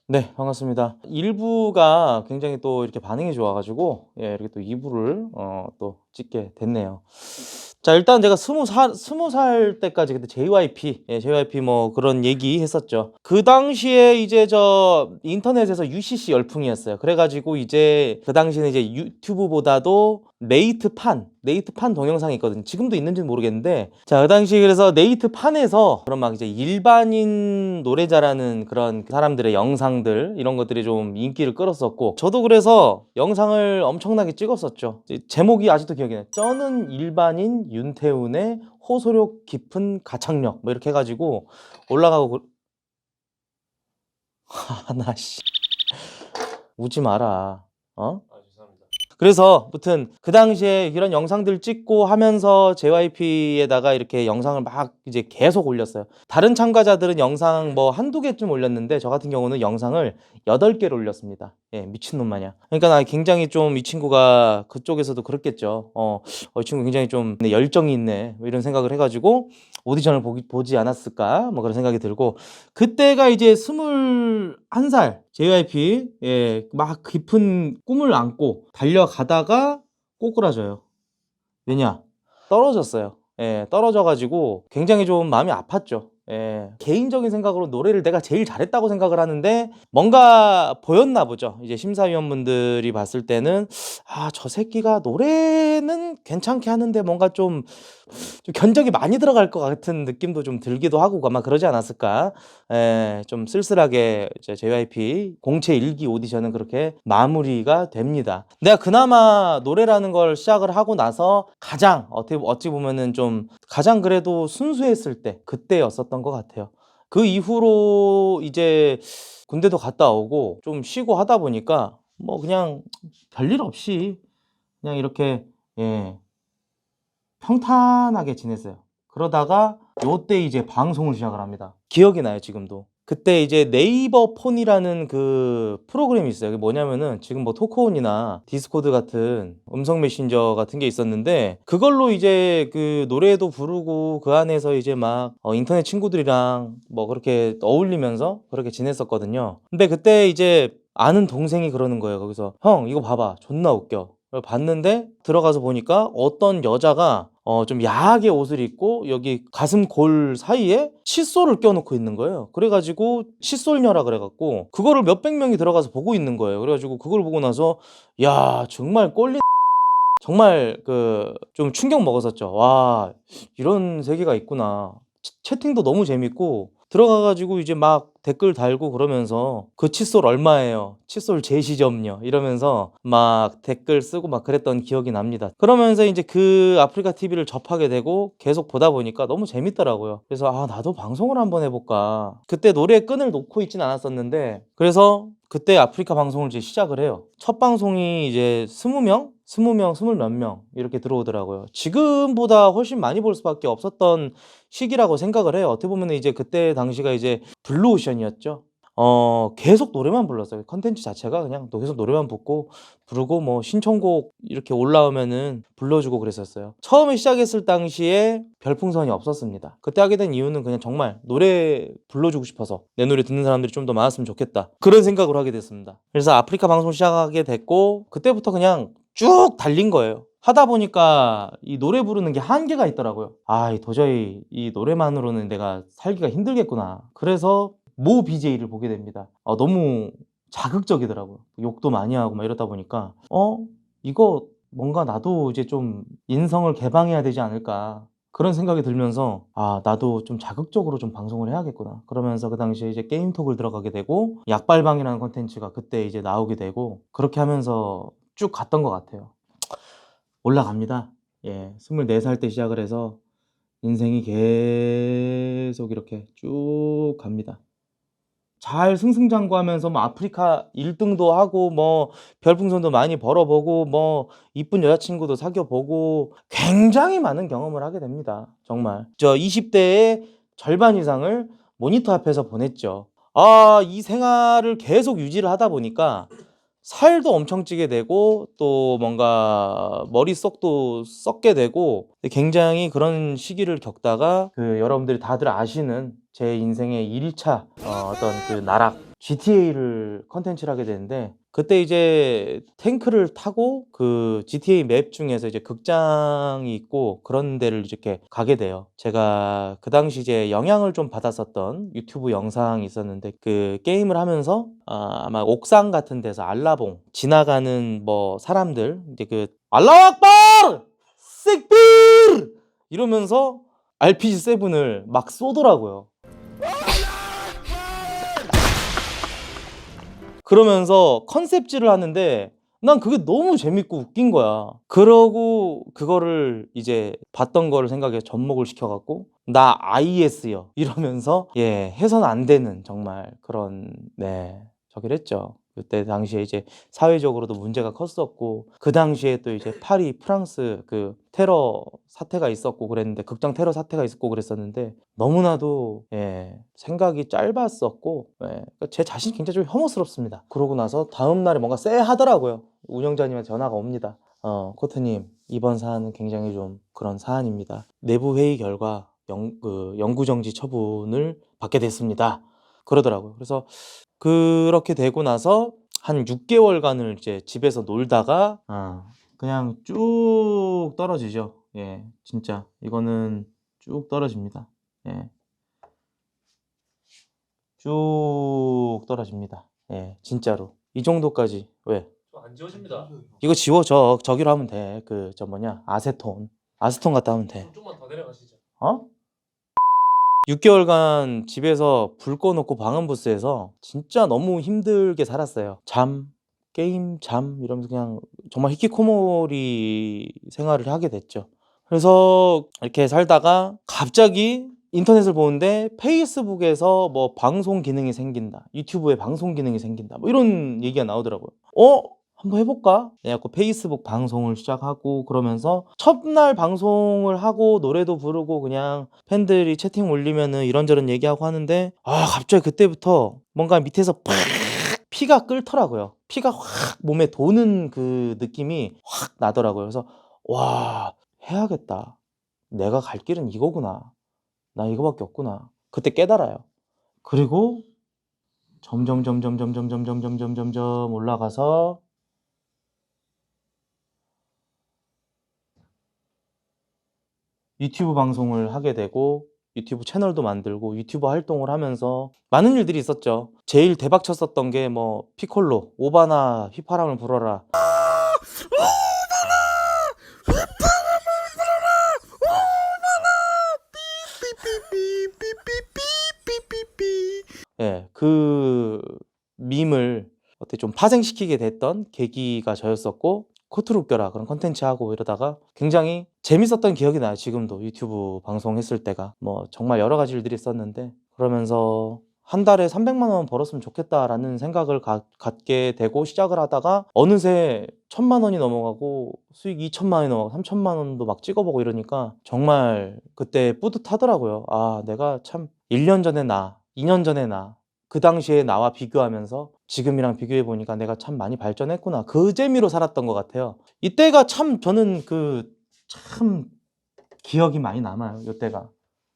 네, 반갑습니다. 1부가 굉장히 또 이렇게 반응이 좋아가지고, 예, 이렇게 또 2부를, 또 찍게 됐네요. 자, 일단 제가 20살 때까지 그때 JYP, 예, JYP 뭐 그런 얘기 했었죠. 그 당시에 이제 저 인터넷에서 UCC 열풍이었어요. 그래가지고 이제 그 당시에는 이제 유튜브보다도 네이트판 동영상이 있거든요. 지금도 있는지는 모르겠는데, 자, 그 당시 그래서 네이트판에서 그런 막 이제 일반인 노래 잘하는 그런 사람들의 영상들 이런 것들이 좀 인기를 끌었었고, 저도 그래서 영상을 엄청나게 찍었었죠. 제목이 아직도 기억이 나요. 쩌는 일반인 윤태훈의 호소력 깊은 가창력 뭐 이렇게 해가지고 올라가고 하나 씨 웃지 마라. 어? 그래서 아무튼 그 당시에 이런 영상들 찍고 하면서 JYP에다가 이렇게 영상을 막 이제 계속 올렸어요. 다른 참가자들은 영상 뭐 한두 개쯤 올렸는데 저 같은 경우는 영상을 8개를 올렸습니다. 예, 미친놈 마냥. 그러니까 나 굉장히 좀 이 친구가 그쪽에서도 그렇겠죠. 이 친구 굉장히 좀 열정이 있네. 뭐 이런 생각을 해가지고 오디션을 보지 않았을까? 뭐 그런 생각이 들고, 그때가 이제 21살 JYP, 예, 막 깊은 꿈을 안고 달려가다가 꼬꾸라져요. 왜냐? 떨어졌어요. 예, 떨어져가지고 굉장히 좀 마음이 아팠죠. 예, 개인적인 생각으로 노래를 내가 제일 잘했다고 생각을 하는데 뭔가 보였나 보죠. 이제 심사위원분들이 봤을 때는 아, 저 새끼가 노래는 괜찮게 하는데 뭔가 좀 견적이 많이 들어갈 것 같은 느낌도 좀 들기도 하고 아마 그러지 않았을까. 좀 쓸쓸하게 이제 JYP 공채 1기 오디션은 그렇게 마무리가 됩니다. 내가 그나마 노래라는 걸 시작을 하고 나서 가장 어찌 보면은 좀 가장 그래도 순수했을 때 그때였었던 것 같아요. 그 이후로 이제 군대도 갔다 오고 좀 쉬고 하다 보니까 뭐 그냥 별일 없이 그냥 이렇게, 예, 평탄하게 지냈어요. 그러다가 요때 이제 방송을 시작을 합니다. 기억이 나요, 지금도. 그때 이제 네이버 폰이라는 그 프로그램이 있어요. 그게 뭐냐면은 지금 뭐 토크온이나 디스코드 같은 음성 메신저 같은 게 있었는데, 그걸로 이제 그 노래도 부르고 그 안에서 이제 막 인터넷 친구들이랑 뭐 그렇게 어울리면서 그렇게 지냈었거든요. 근데 그때 이제 아는 동생이 그러는 거예요. 거기서 형 이거 봐봐, 존나 웃겨. 그걸 봤는데 들어가서 보니까 어떤 여자가 좀 야하게 옷을 입고 여기 가슴 골 사이에 칫솔을 껴놓고 있는 거예요. 그래가지고 칫솔녀라 그래갖고 그거를 몇백 명이 들어가서 보고 있는 거예요. 그래가지고 그걸 보고 나서 야, 정말 꼴린 정말 그 좀 충격 먹었었죠. 와, 이런 세계가 있구나. 채팅도 너무 재밌고 들어가 가지고 이제 막 댓글 달고 그러면서 그 칫솔 얼마예요? 칫솔 제시점요. 이러면서 막 댓글 쓰고 막 그랬던 기억이 납니다. 그러면서 이제 그 아프리카 TV를 접하게 되고 계속 보다 보니까 너무 재밌더라고요. 그래서 아, 나도 방송을 한번 해볼까. 그때 노래 끈을 놓고 있진 않았었는데 그래서 그때 아프리카 방송을 이제 시작을 해요. 첫 방송이 이제 20명? 20명, 20 몇 명 이렇게 들어오더라고요. 지금보다 훨씬 많이 볼 수밖에 없었던 시기라고 생각을 해요. 어떻게 보면 이제 그때 당시가 이제 블루오션이었죠. 계속 노래만 불렀어요. 컨텐츠 자체가 그냥 또 계속 노래만 부르고 뭐 신청곡 이렇게 올라오면은 불러주고 그랬었어요. 처음에 시작했을 당시에 별풍선이 없었습니다. 그때 하게 된 이유는 그냥 정말 노래 불러주고 싶어서 내 노래 듣는 사람들이 좀 더 많았으면 좋겠다, 그런 생각으로 하게 됐습니다. 그래서 아프리카 방송 시작하게 됐고 그때부터 그냥 쭉 달린 거예요. 하다 보니까 이 노래 부르는 게 한계가 있더라고요. 아, 도저히 이 노래만으로는 내가 살기가 힘들겠구나. 그래서 모 BJ를 보게 됩니다. 너무 자극적이더라고요. 욕도 많이 하고 막 이러다 보니까 이거 뭔가 나도 이제 좀 인성을 개방해야 되지 않을까, 그런 생각이 들면서 아, 나도 좀 자극적으로 좀 방송을 해야겠구나. 그러면서 그 당시에 이제 게임톡을 들어가게 되고 약발방이라는 콘텐츠가 그때 이제 나오게 되고 그렇게 하면서 쭉 갔던 것 같아요. 올라갑니다. 예, 24살 때 시작을 해서 인생이 계속 이렇게 쭉 갑니다. 잘 승승장구하면서 뭐 아프리카 1등도 하고 뭐 별풍선도 많이 벌어보고 뭐 이쁜 여자친구도 사귀어보고 굉장히 많은 경험을 하게 됩니다. 정말 저 20대의 절반 이상을 모니터 앞에서 보냈죠. 아, 이 생활을 계속 유지를 하다 보니까 살도 엄청 찌게 되고 또 뭔가 머릿속도 썩게 되고 굉장히 그런 시기를 겪다가 그 여러분들이 다들 아시는 제 인생의 1차 어떤 그 나락, GTA를 컨텐츠를 하게 되는데, 그때 이제 탱크를 타고 그 GTA 맵 중에서 이제 극장이 있고 그런 데를 이렇게 가게 돼요. 제가 그 당시 이제 영향을 좀 받았었던 유튜브 영상이 있었는데, 그 게임을 하면서 아마 옥상 같은 데서 알라봉 지나가는 뭐 사람들 이제 그 알라우 악발! 씩빌! 이러면서 RPG7을 막 쏘더라고요. 그러면서 컨셉질을 하는데 난 그게 너무 재밌고 웃긴 거야. 그러고 그거를 이제 봤던 거를 생각해 접목을 시켜갖고 나 IS요 이러면서 해서는 안 되는 정말 그런 저기를 했죠. 그때 당시에 이제 사회적으로도 문제가 컸었고, 그 당시에 또 이제 파리 프랑스 그 테러 사태가 있었고 그랬는데, 극장 테러 사태가 있었고 그랬었는데, 너무나도 생각이 짧았었고, 그러니까 제 자신이 굉장히 좀 혐오스럽습니다. 그러고 나서 다음 날에 뭔가 쎄하더라고요. 운영자님한테 전화가 옵니다. 코트님, 이번 사안은 굉장히 좀 그런 사안입니다. 내부 회의 결과 영구정지 처분을 받게 됐습니다. 그러더라고요. 그래서 그렇게 되고 나서 한 6개월간을 이제 집에서 놀다가 그냥 쭉 떨어지죠. 진짜 이거는 쭉 떨어집니다. 쭉 떨어집니다. 진짜로 이 정도까지. 왜? 안 지워집니다. 이거 지워. 저기로 하면 돼. 그 저 뭐냐, 아세톤 갖다 하면 돼. 좀만 더 내려가시죠. 6개월간 집에서 불 꺼놓고 방음부스에서 진짜 너무 힘들게 살았어요. 게임, 이러면서 그냥 정말 히키코모리 생활을 하게 됐죠. 그래서 이렇게 살다가 갑자기 인터넷을 보는데 페이스북에서 뭐 방송 기능이 생긴다, 유튜브에 방송 기능이 생긴다, 뭐 이런 얘기가 나오더라고요. 한번 해볼까? 그래갖고 페이스북 방송을 시작하고, 그러면서 첫날 방송을 하고 노래도 부르고 그냥 팬들이 채팅 올리면은 이런저런 얘기하고 하는데, 갑자기 그때부터 뭔가 밑에서 팍 피가 끓더라고요. 피가 확 몸에 도는 그 느낌이 확 나더라고요. 그래서 와, 해야겠다. 내가 갈 길은 이거구나. 나 이거밖에 없구나. 그때 깨달아요. 그리고 점점 올라가서 유튜브 방송을 하게 되고, 유튜브 채널도 만들고 유튜브 활동을 하면서 많은 일들이 있었죠. 제일 대박 쳤었던 게 뭐 피콜로 오바나 휘파람을 불어라. 그 밈을 어떻게 좀 파생시키게 됐던 계기가 저였었고, 코트를 웃겨라 그런 컨텐츠 하고 이러다가 굉장히 재밌었던 기억이 나요. 지금도 유튜브 방송했을 때가 뭐 정말 여러 가지 일들이 있었는데, 그러면서 한 달에 300만 원 벌었으면 좋겠다라는 생각을 갖게 되고 시작을 하다가 어느새 1000만 원이 넘어가고 수익 2천만 원이 넘어가고 3천만 원도 막 찍어보고 이러니까 정말 그때 뿌듯하더라고요. 내가 참 1년 전에 2년 전에 그 당시에 나와 비교하면서 지금이랑 비교해 보니까 내가 참 많이 발전했구나. 그 재미로 살았던 것 같아요. 이때가 참 저는 참 기억이 많이 남아요.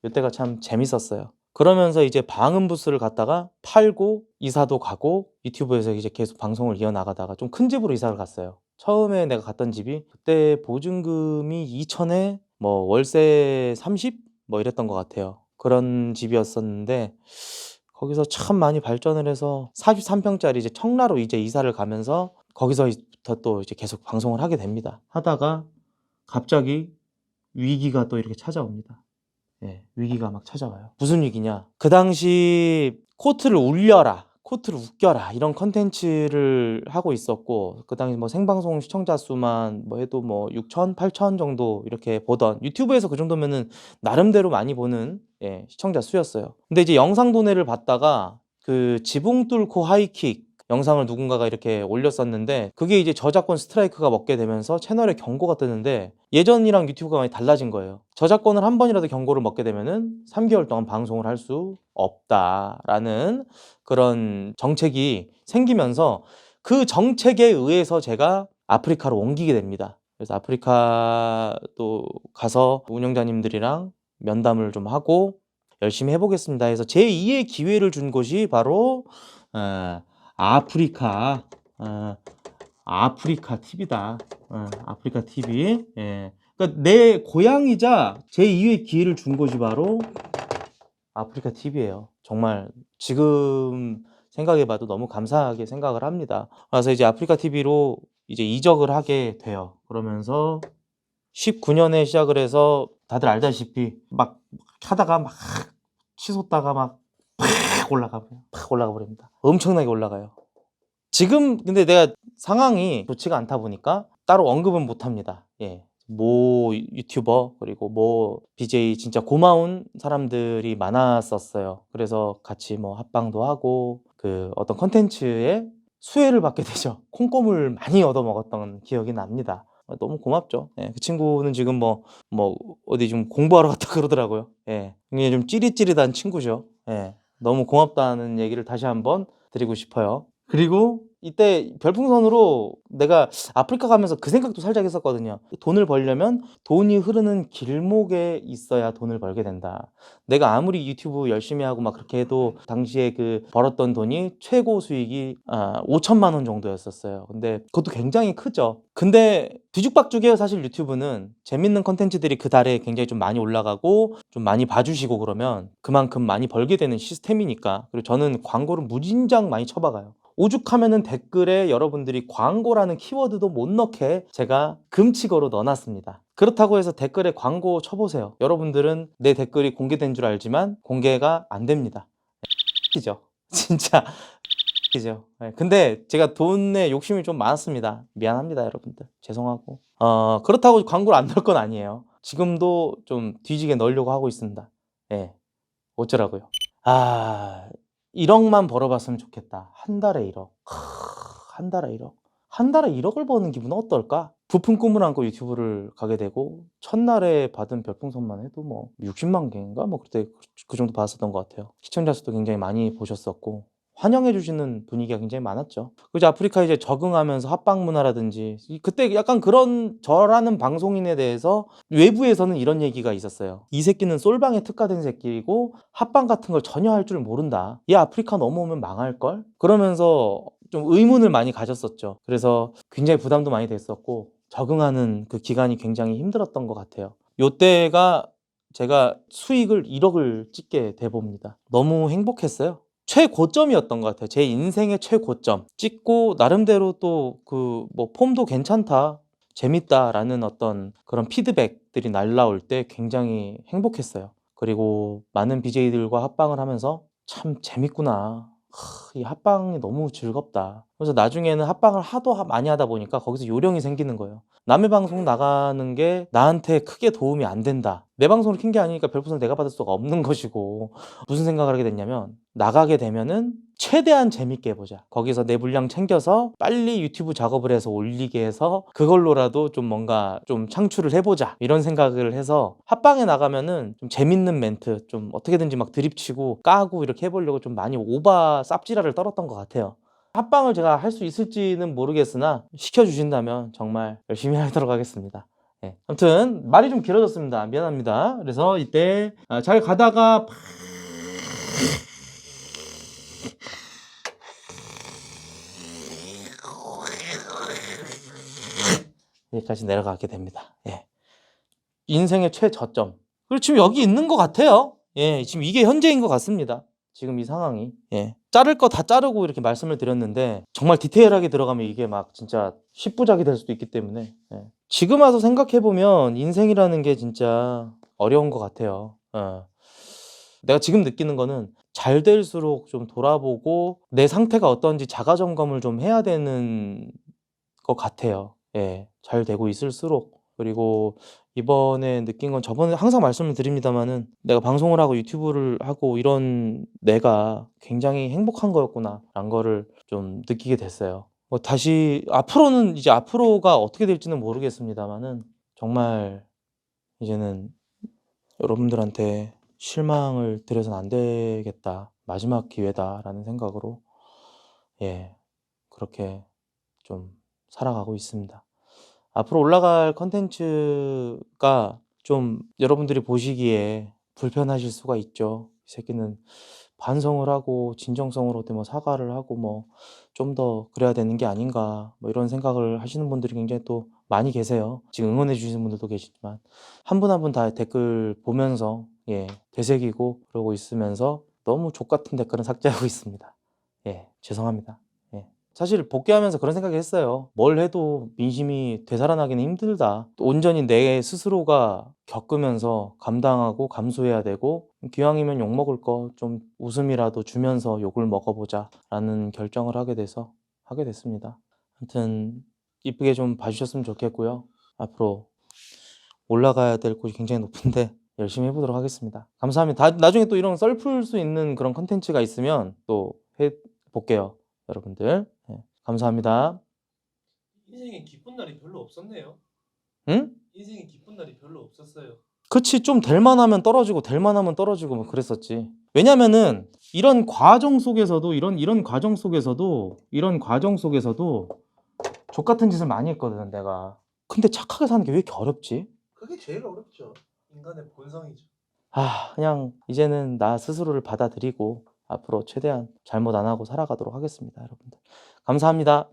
이때가 참 재밌었어요. 그러면서 이제 방음부스를 갖다가 팔고 이사도 가고 유튜브에서 이제 계속 방송을 이어나가다가 좀 큰 집으로 이사를 갔어요. 처음에 내가 갔던 집이 그때 보증금이 2천에 뭐 월세 30? 뭐 이랬던 것 같아요. 그런 집이었었는데, 거기서 참 많이 발전을 해서 43평짜리 이제 청라로 이제 이사를 가면서 거기서부터 또 이제 계속 방송을 하게 됩니다. 하다가 갑자기 위기가 또 이렇게 찾아옵니다. 위기가 막 찾아와요. 무슨 위기냐? 그 당시 코트를 웃겨라 이런 컨텐츠를 하고 있었고, 그 당시 뭐 생방송 시청자 수만 뭐 해도 뭐 6천, 8천 정도 이렇게 보던, 유튜브에서 그 정도면은 나름대로 많이 보는 시청자 수였어요. 근데 이제 영상 도내를 받다가 그 지붕 뚫고 하이킥 영상을 누군가가 이렇게 올렸었는데, 그게 이제 저작권 스트라이크가 먹게 되면서 채널에 경고가 뜨는데, 예전이랑 유튜브가 많이 달라진 거예요. 저작권을 한 번이라도 경고를 먹게 되면은 3개월 동안 방송을 할 수 없다라는 그런 정책이 생기면서, 그 정책에 의해서 제가 아프리카로 옮기게 됩니다. 그래서 아프리카도 가서 운영자님들이랑 면담을 좀 하고 열심히 해보겠습니다 해서 제2의 기회를 준 곳이 바로 어, 아프리카, 아프리카 TV다. 아프리카 TV. 예. 그러니까 내 고향이자 제 2의 기회를 준 곳이 바로 아프리카 TV예요. 정말 지금 생각해봐도 너무 감사하게 생각을 합니다. 그래서 이제 아프리카 TV로 이제 이적을 하게 돼요. 그러면서 19년에 시작을 해서 다들 알다시피 막 하다가 막 치솟다가 막 팍 올라가 버립니다. 엄청나게 올라가요. 지금 근데 내가 상황이 좋지가 않다 보니까 따로 언급은 못 합니다. 예. 모 유튜버 그리고 모 BJ 진짜 고마운 사람들이 많았었어요. 그래서 같이 뭐 합방도 하고 그 어떤 콘텐츠에 수혜를 받게 되죠. 콩고물 많이 얻어 먹었던 기억이 납니다. 너무 고맙죠. 예. 그 친구는 지금 뭐 어디 좀 공부하러 갔다 그러더라고요. 예. 굉장히 좀 찌릿찌릿한 친구죠. 예. 너무 고맙다는 얘기를 다시 한번 드리고 싶어요. 그리고 이때 별풍선으로 내가 아프리카 가면서 그 생각도 살짝 했었거든요. 돈을 벌려면 돈이 흐르는 길목에 있어야 돈을 벌게 된다. 내가 아무리 유튜브 열심히 하고 막 그렇게 해도 당시에 그 벌었던 돈이 최고 수익이 5천만 원 정도였었어요. 근데 그것도 굉장히 크죠. 근데 뒤죽박죽이에요. 사실 유튜브는 재밌는 컨텐츠들이 그 달에 굉장히 좀 많이 올라가고 좀 많이 봐주시고 그러면 그만큼 많이 벌게 되는 시스템이니까. 그리고 저는 광고를 무진장 많이 쳐박아요. 오죽하면은 댓글에 여러분들이 광고라는 키워드도 못 넣게 제가 금칙어로 넣어놨습니다. 그렇다고 해서 댓글에 광고 쳐보세요. 여러분들은 내 댓글이 공개된 줄 알지만 공개가 안 됩니다. 이죠. 진짜 이죠. 근데 제가 돈에 욕심이 좀 많았습니다. 미안합니다, 여러분들. 죄송하고. 그렇다고 광고를 안 넣을 건 아니에요. 지금도 좀 뒤지게 넣으려고 하고 있습니다. 예. 어쩌라고요. 1억만 벌어봤으면 좋겠다. 한 달에 1억. 한 달에 1억. 한 달에 1억을 버는 기분은 어떨까? 부푼 꿈을 안고 유튜브를 가게 되고 첫날에 받은 별풍선만 해도 뭐 60만 개인가? 뭐 그때 그 정도 받았었던 것 같아요. 시청자 수도 굉장히 많이 보셨었고 환영해 주시는 분위기가 굉장히 많았죠. 그리고 아프리카 이제 적응하면서 합방 문화라든지 그때 약간 그런 저라는 방송인에 대해서 외부에서는 이런 얘기가 있었어요. 이 새끼는 솔방에 특화된 새끼이고 합방 같은 걸 전혀 할 줄 모른다. 얘 아프리카 넘어오면 망할걸? 그러면서 좀 의문을 많이 가졌었죠. 그래서 굉장히 부담도 많이 됐었고 적응하는 그 기간이 굉장히 힘들었던 것 같아요. 요때가 제가 수익을 1억을 찍게 돼 봅니다. 너무 행복했어요. 최고점이었던 것 같아요. 제 인생의 최고점. 찍고 나름대로 또 그 뭐 폼도 괜찮다. 재밌다라는 어떤 그런 피드백들이 날라올 때 굉장히 행복했어요. 그리고 많은 BJ들과 합방을 하면서 참 재밌구나. 이 합방이 너무 즐겁다. 그래서 나중에는 합방을 하도 많이 하다 보니까 거기서 요령이 생기는 거예요. 남의 방송 나가는 게 나한테 크게 도움이 안 된다. 내 방송을 킨 게 아니니까 별풍선 내가 받을 수가 없는 것이고 무슨 생각을 하게 됐냐면 나가게 되면은 최대한 재밌게 해보자. 거기서 내 분량 챙겨서 빨리 유튜브 작업을 해서 올리게 해서 그걸로라도 좀 뭔가 좀 창출을 해보자. 이런 생각을 해서 합방에 나가면은 좀 재밌는 멘트 좀 어떻게든지 막 드립치고 까고 이렇게 해보려고 좀 많이 오바 쌉지라를 떨었던 것 같아요. 합방을 제가 할 수 있을지는 모르겠으나 시켜주신다면 정말 열심히 하도록 하겠습니다. 네. 아무튼 말이 좀 길어졌습니다. 미안합니다. 그래서 이때 잘 가다가 여기까지 내려가게 됩니다. 예. 인생의 최저점. 그리고 지금 여기 있는 것 같아요. 예, 지금 이게 현재인 것 같습니다. 지금 이 상황이. 예. 자를 거 다 자르고 이렇게 말씀을 드렸는데 정말 디테일하게 들어가면 이게 막 진짜 10부작이 될 수도 있기 때문에 지금 와서 생각해보면 인생이라는 게 진짜 어려운 것 같아요. 내가 지금 느끼는 거는 잘 될수록 좀 돌아보고 내 상태가 어떤지 자가점검을 좀 해야 되는 것 같아요. 예, 잘 되고 있을수록. 그리고 이번에 느낀 건 저번에 항상 말씀을 드립니다마는 내가 방송을 하고 유튜브를 하고 이런 내가 굉장히 행복한 거였구나 라는 거를 좀 느끼게 됐어요. 뭐 다시 앞으로는 이제 앞으로가 어떻게 될지는 모르겠습니다마는 정말 이제는 여러분들한테 실망을 드려서는 안 되겠다. 마지막 기회다라는 생각으로 예, 그렇게 좀 살아가고 있습니다. 앞으로 올라갈 컨텐츠가 좀 여러분들이 보시기에 불편하실 수가 있죠. 이 새끼는 반성을 하고 진정성으로 뭐 사과를 하고 뭐 좀 더 그래야 되는 게 아닌가 뭐 이런 생각을 하시는 분들이 굉장히 또 많이 계세요. 지금 응원해 주시는 분들도 계시지만 한 분 한 분 다 댓글 보면서 되새기고 그러고 있으면서 너무 족 같은 댓글은 삭제하고 있습니다. 죄송합니다. 사실 복귀하면서 그런 생각을 했어요. 뭘 해도 민심이 되살아나기는 힘들다. 또 온전히 내 스스로가 겪으면서 감당하고 감수해야 되고 기왕이면 욕먹을 거 좀 웃음이라도 주면서 욕을 먹어보자 라는 결정을 하게 돼서 하게 됐습니다. 아무튼 이쁘게 좀 봐주셨으면 좋겠고요. 앞으로 올라가야 될 곳이 굉장히 높은데 열심히 해보도록 하겠습니다. 감사합니다. 나중에 또 이런 썰 풀 수 있는 그런 컨텐츠가 있으면 또 해볼게요. 여러분들. 감사합니다. 인생에 기쁜 날이 별로 없었네요. 응? 인생에 기쁜 날이 별로 없었어요. 그치, 좀 될 만하면 떨어지고 될 만하면 떨어지고 뭐 그랬었지. 왜냐면은 이런 과정 속에서도 이런 과정 속에서도 족 같은 짓을 많이 했거든 내가. 근데 착하게 사는 게 왜 이렇게 어렵지? 그게 제일 어렵죠. 인간의 본성이죠. 그냥 이제는 나 스스로를 받아들이고 앞으로 최대한 잘못 안 하고 살아가도록 하겠습니다, 여러분들. 감사합니다.